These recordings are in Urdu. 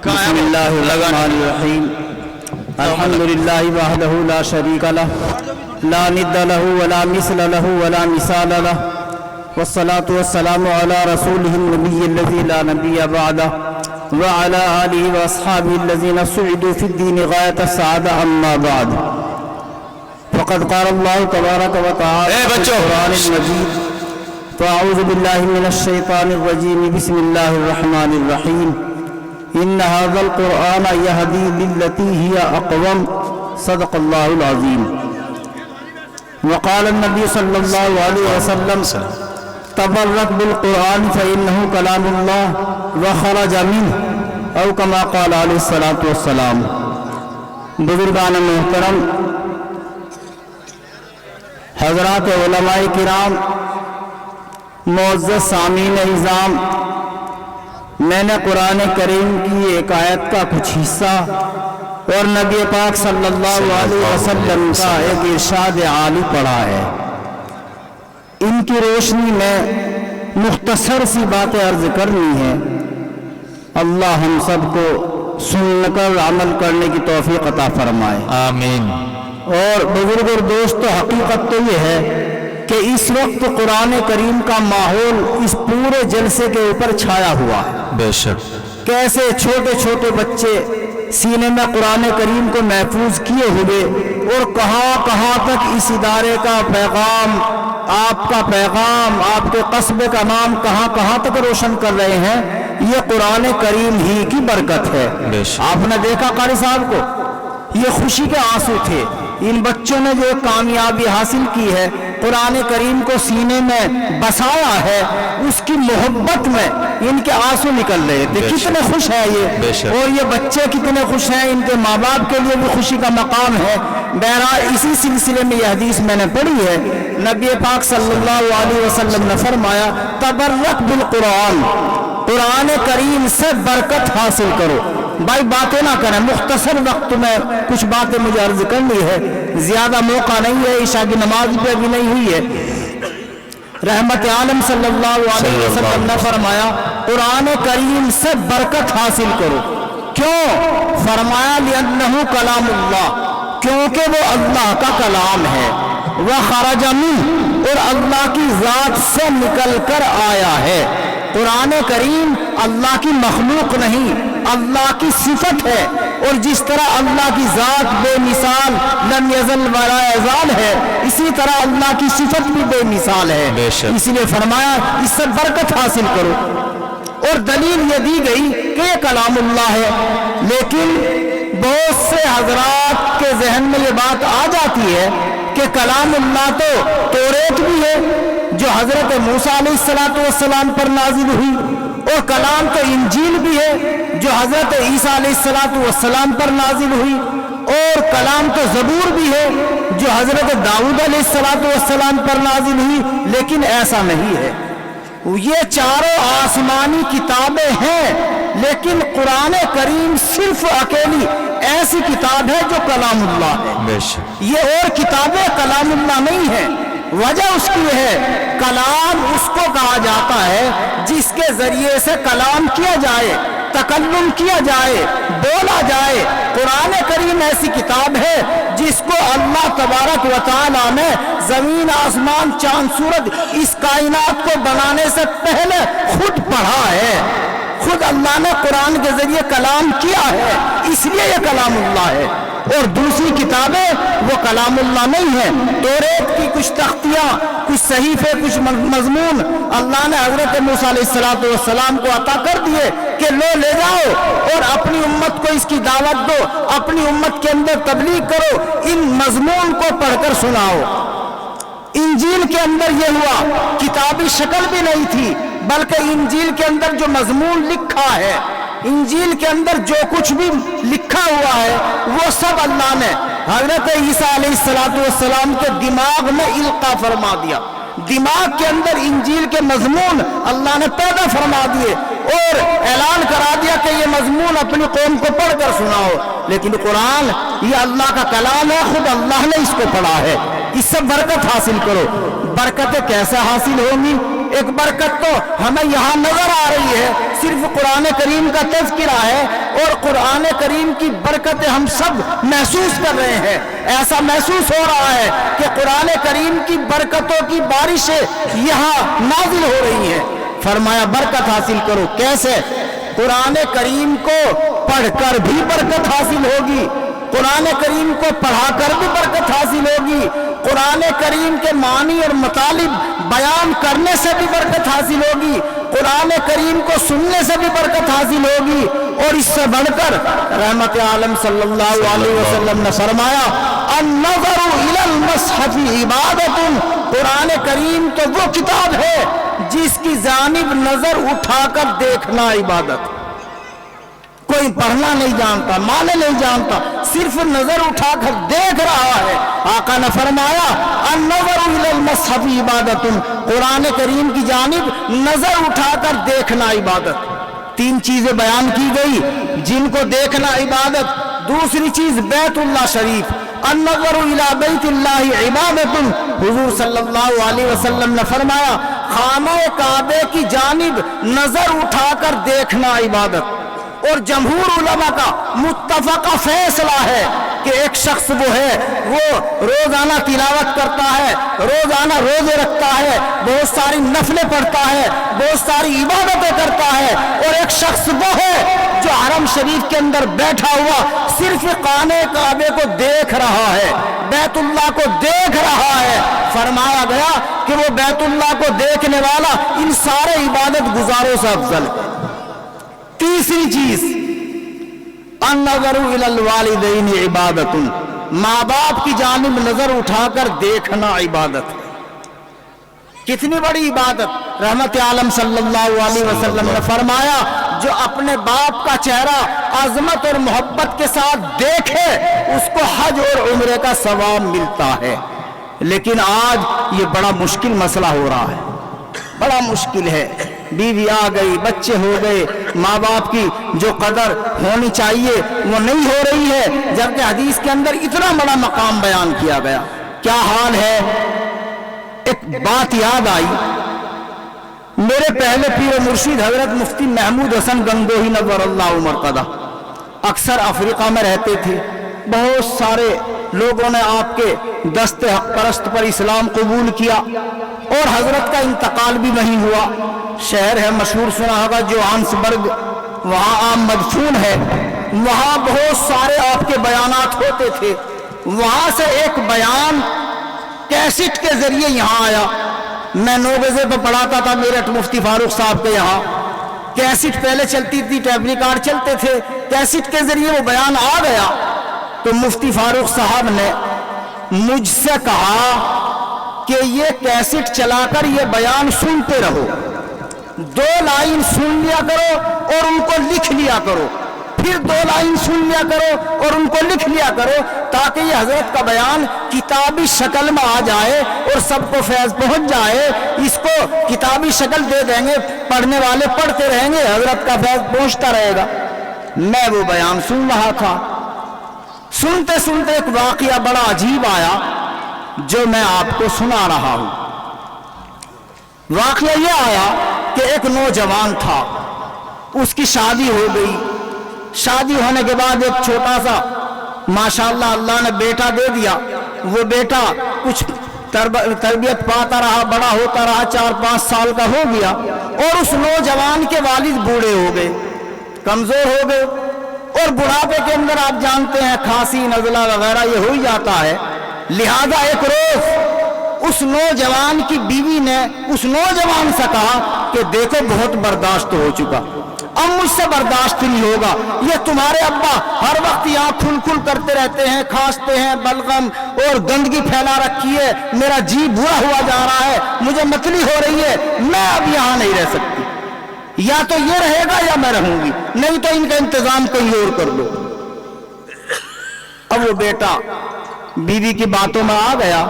بسم اللہ الرحمن الرحیم الحمد للہ وحدہ لا شریک لہ لا ند لہ ولا مثل لہ ولا مثال لہ والصلاة والسلام على رسوله النبي الذي لا نبي بعده وعلى آله وأصحابه الذين سعدوا في الدين غاية السعادة أما بعد فقد قال الله تبارك وتعالى في القرآن المجيد فأعوذ بالله من الشيطان الرجيم بسم الله الرحمن الرحيم إن هذا القرآن يهدي للتي هي أقوم صدق الله العظيم وقال النبي صلى الله عليه وسلم تبرك بالقرآن فإنه كلام الله وخرج منه أو كما قال عليه الصلاة والسلام. بزرگان محترم، حضرات علماء کرام، معزز سامعین اعظام، میں نے قرآن کریم کی ایک آیت کا کچھ حصہ اور نبی پاک صلی اللہ علیہ وسلم کا ایک ارشاد عالی پڑھا ہے. ان کی روشنی میں مختصر سی باتیں عرض کرنی ہے. اللہ ہم سب کو سن کر عمل کرنے کی توفیق عطا فرمائے، آمین. اور بزرگ اور دوستو، حقیقت تو یہ ہے کہ اس وقت قرآن کریم کا ماحول اس پورے جلسے کے اوپر چھایا ہوا ہے. بے شک کیسے چھوٹے چھوٹے بچے سینے میں قرآن کریم کو محفوظ کیے ہوئے اور کہاں کہاں تک اس ادارے کا پیغام، آپ کا پیغام، آپ کے قصبے کا نام کہاں کہاں تک روشن کر رہے ہیں. یہ قرآن کریم ہی کی برکت ہے. آپ نے دیکھا قاری صاحب کو، یہ خوشی کے آنسو تھے. ان بچوں نے جو کامیابی حاصل کی ہے، قرآن کریم کو سینے میں بسایا ہے، اس کی محبت میں ان کے آنسو نکل رہے تھے. کتنے خوش ہیں یہ، اور یہ بچے کتنے خوش ہیں، ان کے ماں باپ کے لیے بھی خوشی کا مقام ہے. بہرحال اسی سلسلے میں یہ حدیث میں نے پڑھی ہے. نبی پاک صلی اللہ علیہ وسلم نے فرمایا تبرک بالقرآن، قرآن کریم سے برکت حاصل کرو. بھائی باتیں نہ کریں، مختصر وقت میں کچھ باتیں مجھے عرض کرنی ہے، زیادہ موقع نہیں ہے، عشاء کی نماز پہ بھی نہیں ہوئی ہے. رحمت عالم صلی اللہ علیہ وسلم نے فرمایا قرآن کریم سے برکت حاصل کرو. کیوں؟ فرمایا لِأَنَّهُ کلام اللہ، کیونکہ وہ اللہ کا کلام ہے. وَخَرَجَ مِنْهُ، اور اللہ کی ذات سے نکل کر آیا ہے. قرآن کریم اللہ کی مخلوق نہیں، اللہ کی صفت ہے. اور جس طرح اللہ کی ذات بے مثال لم یزل ولا یزال ہے، اسی طرح اللہ کی صفت بھی بے مثال ہے. اس لیے فرمایا اس سے برکت حاصل کرو. اور دلیل یہ دی گئی کہ یہ کلام اللہ ہے. لیکن بہت سے حضرات کے ذہن میں یہ بات آ جاتی ہے کہ کلام اللہ تو توریت بھی ہے جو حضرت موسیٰ علیہ السلام پر نازل ہوئی، اور کلام تو انجیل بھی ہے جو حضرت عیسیٰ علیہ السلام پر نازل ہوئی، اور کلام تو زبور بھی ہے جو حضرت داؤد علیہ السلام پر نازل ہوئی. لیکن ایسا نہیں ہے. یہ چاروں آسمانی کتابیں ہیں، لیکن قرآن کریم صرف اکیلی ایسی کتاب ہے جو کلام اللہ ہے. یہ اور کتابیں کلام اللہ نہیں ہیں. وجہ اس کی ہے کلام اس کو کہا جاتا ہے جس کے ذریعے سے کلام کیا جائے، تکلم کیا جائے، بولا جائے. قرآن کریم ایسی کتاب ہے جس کو اللہ تبارک و تعالیٰ نے زمین آسمان چاند سورج اس کائنات کو بنانے سے پہلے خود پڑھا ہے. خود اللہ نے قرآن کے ذریعے کلام کیا ہے، اس لیے یہ کلام اللہ ہے. اور دوسری کتابیں وہ کلام اللہ نہیں ہے. توریت کی کچھ تختیاں، کچھ صحیفے، کچھ مضمون اللہ نے حضرت موسیٰ علیہ السلام کو عطا کر دیے کہ لے جاؤ اور اپنی امت کو اس کی دعوت دو، اپنی امت کے اندر تبلیغ کرو، ان مضمون کو پڑھ کر سناؤ. انجیل کے اندر یہ ہوا، کتابی شکل بھی نہیں تھی، بلکہ انجیل کے اندر جو مضمون لکھا ہے، انجیل کے اندر جو کچھ بھی لکھا ہوا ہے وہ سب اللہ نے حضرت عیسیٰ علیہ السلام کے دماغ میں القا فرما دیا. دماغ کے اندر انجیل کے مضمون اللہ نے پیدا فرما دیے اور اعلان کرا دیا کہ یہ مضمون اپنی قوم کو پڑھ کر سناؤ. لیکن قرآن یہ اللہ کا کلام ہے، خود اللہ نے اس کو پڑھا ہے. اس سے برکت حاصل کرو. برکتیں کیسے حاصل ہوں گی؟ ایک برکت تو ہمیں یہاں نظر آ رہی ہے، صرف قرآن کریم کا تذکرہ ہے اور قرآن کریم کی برکتیں ہم سب محسوس کر رہے ہیں۔ ایسا محسوس ہو رہا ہے کہ قرآن کریم کی برکتوں کی بارشیں یہاں نازل ہو رہی ہیں۔ فرمایا برکت حاصل کرو، کیسے؟ قرآن کریم کو پڑھ کر بھی برکت حاصل ہوگی، قرآن کریم کو پڑھا کر بھی برکت حاصل ہوگی، قرآن کریم کے معنی اور مطالب بیان کرنے سے بھی برکت حاصل ہوگی، قرآن کریم کو سننے سے بھی برکت حاصل ہوگی، اور اس سے بڑھ کر رحمت عالم صلی اللہ علیہ وسلم نے فرمایا النظر الی المصحف عبادت، قرآن کریم تو وہ کتاب ہے جس کی جانب نظر اٹھا کر دیکھنا عبادت۔ کوئی پڑھنا نہیں جانتا، معنی نہیں جانتا، صرف نظر اٹھا کر دیکھ رہا ہے۔ آقا نے فرمایا النظر الی المصحف عبادت، قرآن کریم کی جانب نظر اٹھا کر دیکھنا عبادت۔ تین چیزیں بیان کی گئی جن کو دیکھنا عبادت۔ دوسری چیز بیت اللہ شریف، النظر الی بیت اللہ عبادت، حضور صلی اللہ علیہ وسلم نے فرمایا خانہ کعبے کی جانب نظر اٹھا کر دیکھنا عبادت۔ اور جمہور علماء کا متفقہ فیصلہ ہے کہ ایک شخص وہ ہے وہ روزانہ تلاوت کرتا ہے، روزانہ روزے رکھتا ہے، بہت ساری نفلیں پڑھتا ہے، بہت ساری عبادتیں کرتا ہے، اور ایک شخص وہ ہے جو حرم شریف کے اندر بیٹھا ہوا صرف خانہ کعبے کو دیکھ رہا ہے، بیت اللہ کو دیکھ رہا ہے۔ فرمایا گیا کہ وہ بیت اللہ کو دیکھنے والا ان سارے عبادت گزاروں سے افضل ہے۔ تیسری چیز النظر الی الوالدین عبادت، ماں باپ کی جانب نظر اٹھا کر دیکھنا عبادت ہے۔ کتنی بڑی عبادت! رحمت عالم صلی اللہ علیہ وسلم نے فرمایا جو اپنے باپ کا چہرہ عظمت اور محبت کے ساتھ دیکھے اس کو حج اور عمرے کا ثواب ملتا ہے۔ لیکن آج یہ بڑا مشکل مسئلہ ہو رہا ہے، بڑا مشکل ہے۔ بیوی آ گئی، بچے ہو گئے، ماں باپ کی جو قدر ہونی چاہیے وہ نہیں ہو رہی ہے، جبکہ حدیث کے اندر اتنا بڑا مقام بیان کیا گیا۔ کیا حال ہے؟ ایک بات یاد آئی، میرے پہلے پیر و مرشد حضرت مفتی محمود حسن گنگوہی نور اللہ مرقدہ اکثر افریقہ میں رہتے تھے، بہت سارے لوگوں نے آپ کے دست حق پرست پر اسلام قبول کیا، اور حضرت کا انتقال بھی وہیں ہوا۔ شہر ہے مشہور، سنا ہوگا جوہانسبرگ، وہاں آپ مدفون ہے، وہاں بہت سارے آپ کے بیانات ہوتے تھے۔ وہاں سے ایک بیان کیسٹ کے ذریعے یہاں آیا، میں 9 بجے پہ پڑھاتا تھا میرٹھ مفتی فاروق صاحب کے یہاں، کیسٹ پہلے چلتی تھی، ٹیپ ریکارڈ چلتے تھے، کیسٹ کے ذریعے وہ بیان آ گیا تو مفتی فاروق صاحب نے مجھ سے کہا کہ یہ کیسٹ چلا کر یہ بیان سنتے رہو، 2 لائن سن لیا کرو اور ان کو لکھ لیا کرو، پھر 2 لائن سن لیا کرو اور ان کو لکھ لیا کرو، تاکہ یہ حضرت کا بیان کتابی شکل میں آ جائے اور سب کو فیض پہنچ جائے۔ اس کو کتابی شکل دے دیں گے، پڑھنے والے پڑھتے رہیں گے، حضرت کا فیض پہنچتا رہے گا۔ میں وہ بیان سن رہا تھا، سنتے سنتے ایک واقعہ بڑا عجیب آیا جو میں آپ کو سنا رہا ہوں۔ واقعہ یہ آیا کہ ایک نوجوان تھا، اس کی شادی ہو گئی، شادی ہونے کے بعد ایک چھوٹا سا ماشاءاللہ اللہ نے بیٹا دے دیا۔ وہ بیٹا کچھ تربیت پاتا رہا، بڑا ہوتا رہا، 4-5 سال کا ہو گیا، اور اس نوجوان کے والد بوڑھے ہو گئے، کمزور ہو گئے، اور بڑھاپے کے اندر آپ جانتے ہیں کھانسی نزلہ وغیرہ یہ ہو ہی جاتا ہے۔ لہذا ایک روز اس نوجوان کی بیوی نے اس نوجوان سے کہا کہ دیکھو بہت برداشت ہو چکا، اب مجھ سے برداشت نہیں ہوگا، یہ تمہارے ابا ہر وقت یہاں کھل کھل کرتے رہتے ہیں، کھانستے ہیں، بلغم اور گندگی پھیلا رکھی ہے، میرا جی برا ہوا جا رہا ہے، مجھے متلی ہو رہی ہے، میں اب یہاں نہیں رہ سکتی، یا تو یہ رہے گا یا میں رہوں گی، نہیں تو ان کا انتظام کہیں اور کر لو۔ اب وہ بیٹا بیوی کی باتوں میں آ گیا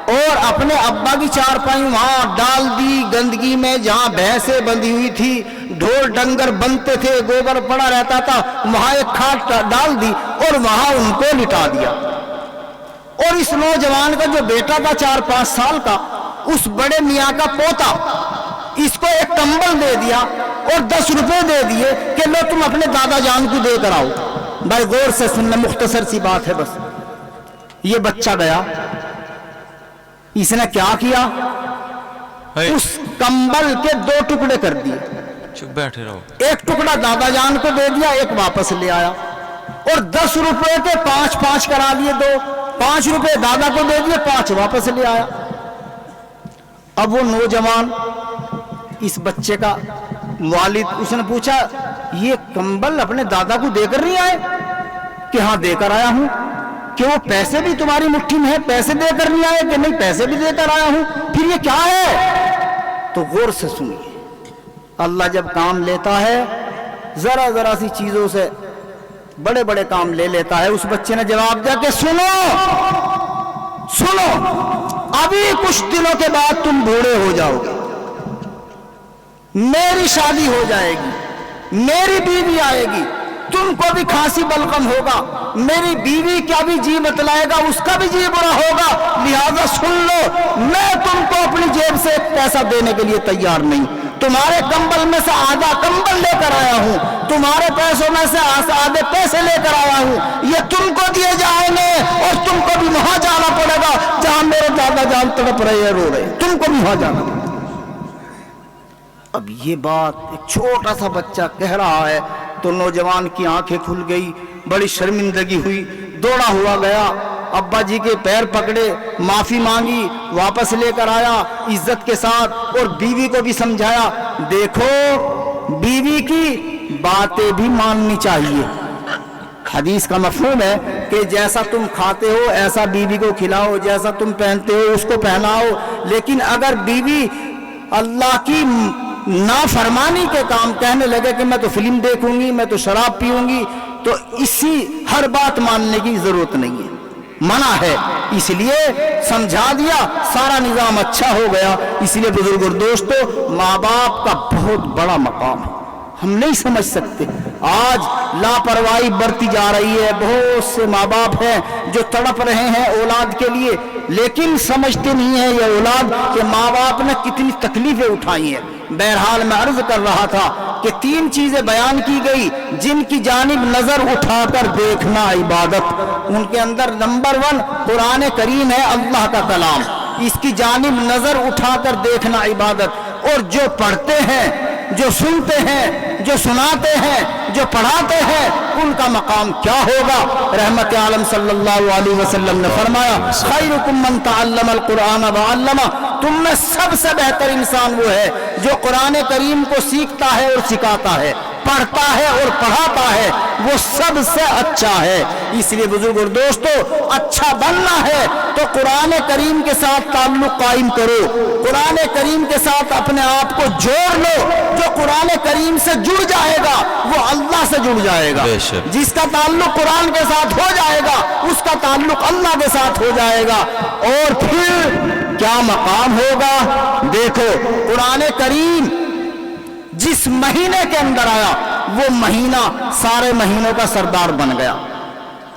اور اپنے ابا کی چارپائی وہاں ڈال دی، گندگی میں جہاں بھینسیں بندھی ہوئی تھی، ڈھول ڈنگر بنتے تھے، گوبر پڑا رہتا تھا، وہاں ایک کھاٹ ڈال دی اور وہاں ان کو لٹا دیا۔ اور اس نوجوان کا جو بیٹا تھا 4-5 سال کا، اس بڑے میاں کا پوتا اس کو ایک کمبل دے دیا اور 10 روپے دے دیے کہ لو تم اپنے دادا جان کو دے کر آؤ. بھائی غور سے سننا، مختصر سی بات ہے بس. یہ بچہ گیا، اس نے کیا کیا؟ اس کمبل کے 2 ٹکڑے کر دیے. چپ بیٹھے رہو. ایک ٹکڑا دادا جان کو دے دیا، ایک واپس لے آیا، اور 10 روپے کے 5 کرا لیے. 5 روپے دادا کو دے دیے، 5 واپس لے آیا. اب وہ نوجوان اس بچے کا والد، اس نے پوچھا یہ کمبل اپنے دادا کو دے کر نہیں آئے؟ کہ ہاں دے کر آیا ہوں. کہ وہ پیسے بھی تمہاری مٹھی میں ہے، پیسے دے کر نہیں آئے؟ کہ نہیں پیسے بھی دے کر آیا ہوں. پھر یہ کیا ہے؟ تو غور سے سنیے، اللہ جب کام لیتا ہے ذرا سی چیزوں سے بڑے بڑے کام لے لیتا ہے. اس بچے نے جواب دیا کہ سنو ابھی کچھ دنوں کے بعد تم بوڑھے ہو جاؤ گے، میری شادی ہو جائے گی، میری بیوی آئے گی، تم کو بھی کھانسی بلغم ہوگا، میری بیوی کا بھی جی بتلائے گا، اس کا بھی جی برا ہوگا، لہذا سن لو میں تم کو اپنی جیب سے ایک پیسہ دینے کے لیے تیار نہیں. تمہارے کمبل میں سے آدھا کمبل لے کر آیا ہوں، تمہارے پیسوں میں سے آدھے پیسے لے کر آیا ہوں، یہ تم کو دیے جائیں گے اور تم کو بھی وہاں جانا پڑے گا جہاں میرے دادا جان تڑپ رہے ہیں، رو رہے ہیں، تم کو بھی وہاں جانا پڑے گا. اب یہ بات ایک چھوٹا سا بچہ کہہ رہا ہے تو نوجوان کی آنکھیں کھل گئی، بڑی شرمندگی ہوئی، دوڑا ہوا گیا، ابا جی کے پیر پکڑے، معافی مانگی، واپس لے کر آیا عزت کے ساتھ، اور بیوی کو بھی سمجھایا. دیکھو بیوی کی باتیں بھی ماننی چاہیے. حدیث کا مفہوم ہے کہ جیسا تم کھاتے ہو ایسا بیوی کو کھلاؤ، جیسا تم پہنتے ہو اس کو پہناؤ. لیکن اگر بیوی اللہ کی نافرمانی کے کام کہنے لگے کہ میں تو فلم دیکھوں گی، میں تو شراب پیوں گی، تو اسی ہر بات ماننے کی ضرورت نہیں ہے، منع ہے. اس لیے سمجھا دیا، سارا نظام اچھا ہو گیا. اس لیے بزرگ اور دوستو، ماں باپ کا بہت بڑا مقام ہے، ہم نہیں سمجھ سکتے. آج لاپرواہی بڑھتی جا رہی ہے، بہت سے ماں باپ ہیں جو تڑپ رہے ہیں اولاد کے لیے، لیکن سمجھتے نہیں ہیں یہ اولاد کہ ماں باپ نے کتنی تکلیفیں اٹھائی ہیں. بہرحال میں عرض کر رہا تھا کہ 3 چیزیں بیان کی گئی جن کی جانب نظر اٹھا کر دیکھنا عبادت. ان کے اندر نمبر 1 قرآن کریم ہے، اللہ کا کلام، اس کی جانب نظر اٹھا کر دیکھنا عبادت. اور جو پڑھتے ہیں، جو سنتے ہیں، جو سناتے ہیں، جو پڑھاتے ہیں، ان کا مقام کیا ہوگا؟ رحمت عالم صلی اللہ علیہ وسلم نے فرمایا خیرکم من تعلم القرآن وعلمہ، تم میں سب سے بہتر انسان وہ ہے جو قرآن کریم کو سیکھتا ہے اور سکھاتا ہے، پڑھتا ہے اور پڑھاتا ہے، وہ سب سے اچھا ہے. اس لیے بزرگ اور دوستو، اچھا بننا ہے تو قرآن کریم کے ساتھ تعلق قائم کرو، قرآن کریم کے ساتھ اپنے آپ کو جوڑ لو. جو قرآن کریم سے جڑ جائے گا وہ اللہ سے جڑ جائے گا. جس کا تعلق قرآن کے ساتھ ہو جائے گا اس کا تعلق اللہ کے ساتھ ہو جائے گا. اور پھر کیا مقام ہوگا؟ دیکھو قرآن کریم جس مہینے کے اندر آیا وہ مہینہ سارے مہینوں کا سردار بن گیا.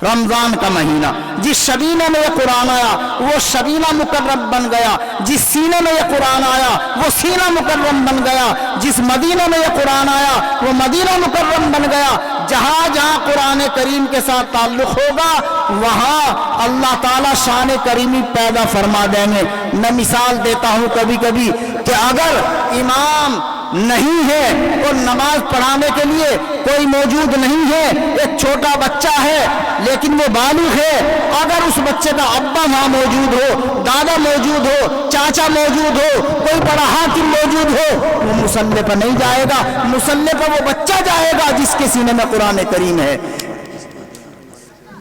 رمضان کا مہینہ، جس شبینہ میں یہ قرآن آیا وہ شبینہ مکرم بن گیا، جس سینے میں یہ قرآن آیا وہ سینہ مکرم بن گیا، جس مدینہ میں یہ قرآن آیا وہ مدینہ مکرم بن گیا. جہاں جہاں قرآن کریم کے ساتھ تعلق ہوگا وہاں اللہ تعالیٰ شان کریمی پیدا فرما دیں گے. میں مثال دیتا ہوں کبھی کبھی کہ اگر امام نہیں ہے اور نماز پڑھانے کے لیے کوئی موجود نہیں ہے، ایک چھوٹا بچہ ہے لیکن وہ بالغ ہے، اگر اس بچے کا ابا وہاں موجود ہو، دادا موجود ہو، چاچا موجود ہو، کوئی بڑا حاکم موجود ہو، وہ مصلی پر نہیں جائے گا، مصلی پر وہ بچہ جائے گا جس کے سینے میں قرآن کریم ہے.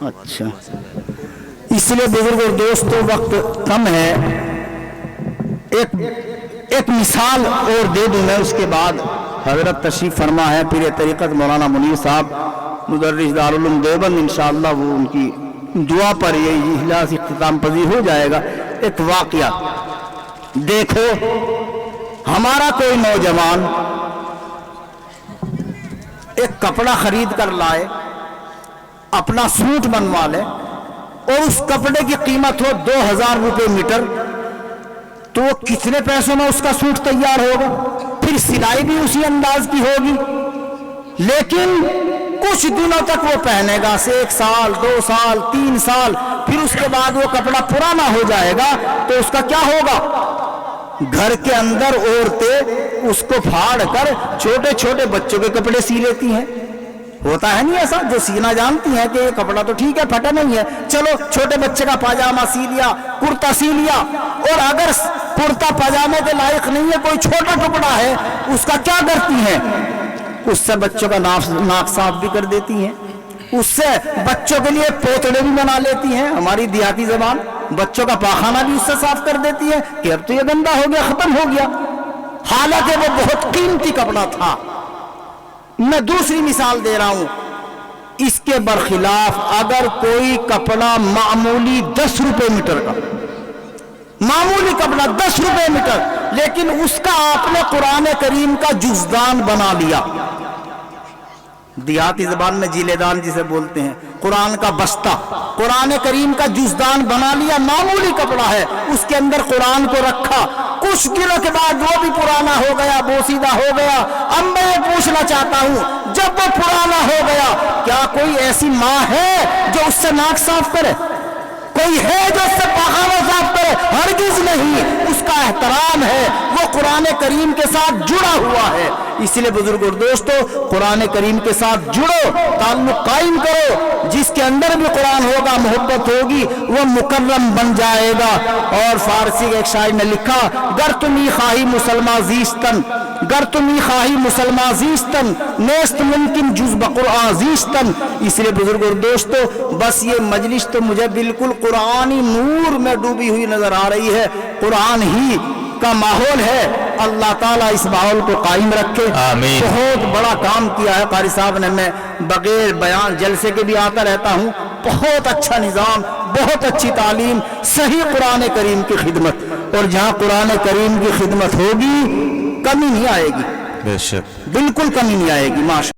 اچھا، اس لیے بزرگ اور دوستو وقت کم ہے، ایک مثال اور دے دوں میں، اس کے بعد حضرت تشریف فرما ہے پیر طریقت مولانا منیر صاحب مدرس دارالعلوم دیوبند، انشاءاللہ وہ ان کی دعا پر یہ اجلاس اختتام پذیر ہو جائے گا. ایک واقعہ دیکھو، ہمارا کوئی نوجوان ایک کپڑا خرید کر لائے، اپنا سوٹ بنوا لے اور اس کپڑے کی قیمت ہو 2000 روپے میٹر، تو وہ کتنے پیسوں میں اس کا سوٹ تیار ہوگا؟ پھر سلائی بھی اسی انداز کی ہوگی، لیکن کچھ دنوں تک وہ پہنے گا، 1 سال 2 سال 3 سال، پھر اس کے بعد وہ کپڑا پرانا ہو جائے گا تو اس کا کیا ہوگا؟ گھر کے اندر عورتیں اس کو پھاڑ کر چھوٹے چھوٹے بچوں کے کپڑے سی لیتی ہیں۔ ہوتا ہے نہیں ایسا؟ جو سینا جانتی ہیں کہ یہ کپڑا تو ٹھیک ہے پھٹا نہیں ہے، چلو چھوٹے بچے کا پاجامہ سی لیا، کرتا سی لیا، اور اگر کرتا پاجامے کے لائق نہیں ہے، کوئی چھوٹا ٹکڑا ہے، اس کا کیا کرتی ہیں؟ اس سے بچوں کا ناک صاف بھی کر دیتی ہیں، اس سے بچوں کے لیے پوتڑے بھی بنا لیتی ہیں، ہماری دیہاتی زبان، بچوں کا پاخانہ بھی اس سے صاف کر دیتی ہے کہ اب تو یہ گندا ہو گیا، ختم ہو گیا، حالانکہ وہ بہت قیمتی کپڑا تھا۔ میں دوسری مثال دے رہا ہوں، اس کے برخلاف اگر کوئی کپڑا معمولی 10 روپے میٹر کا، معمولی کپڑا 10 روپے میٹر، لیکن اس کا آپ نے قرآن کریم کا جزدان بنا لیا، دیہاتی زبان میں جیلے دان جسے بولتے ہیں، قرآن کا بستہ، قرآن کریم کا جزدان بنا لیا، معمولی کپڑا ہے، اس کے اندر قرآن کو رکھا، کچھ دنوں کے بعد وہ بھی پرانا ہو گیا، بوسیدہ ہو گیا۔ اب میں یہ پوچھنا چاہتا ہوں، جب وہ پرانا ہو گیا، کیا کوئی ایسی ماں ہے جو اس سے ناک صاف کرے؟ کوئی ہے جو اس سے پاخانہ صاف کرے؟ ہرگز نہیں۔ اس کا احترام ہے، وہ قرآن کریم کے ساتھ جڑا ہوا ہے۔ اس لیے بزرگ اور دوستو، قرآن کریم کے ساتھ جڑو، تعلق قائم کرو، جس کے اندر بھی قرآن ہوگا، محبت ہوگی، وہ مکرم بن جائے گا۔ اور فارسی کے ایک شاعر نے لکھا، گر تمی خواہی مسلمان زیستن، گر تمی خواہی مسلمان زیستن، نیست ممکن جز بقرآن زیستن۔ اس لیے بزرگ اور دوستو، بس یہ مجلس تو مجھے بالکل قرآنی نور میں ڈوبی ہوئی نظر آ رہی ہے، قرآن ہی کا ماحول ہے۔ اللہ تعالیٰ اس ماحول کو قائم رکھے۔ آمین۔ بہت بڑا کام کیا ہے قاری صاحب نے، میں بغیر بیان جلسے کے بھی آتا رہتا ہوں، بہت اچھا نظام، بہت اچھی تعلیم، صحیح قرآن کریم کی خدمت، اور جہاں قرآن کریم کی خدمت ہوگی کمی نہیں آئے گی، بے شک بالکل کمی نہیں آئے گی، ماشاءاللہ۔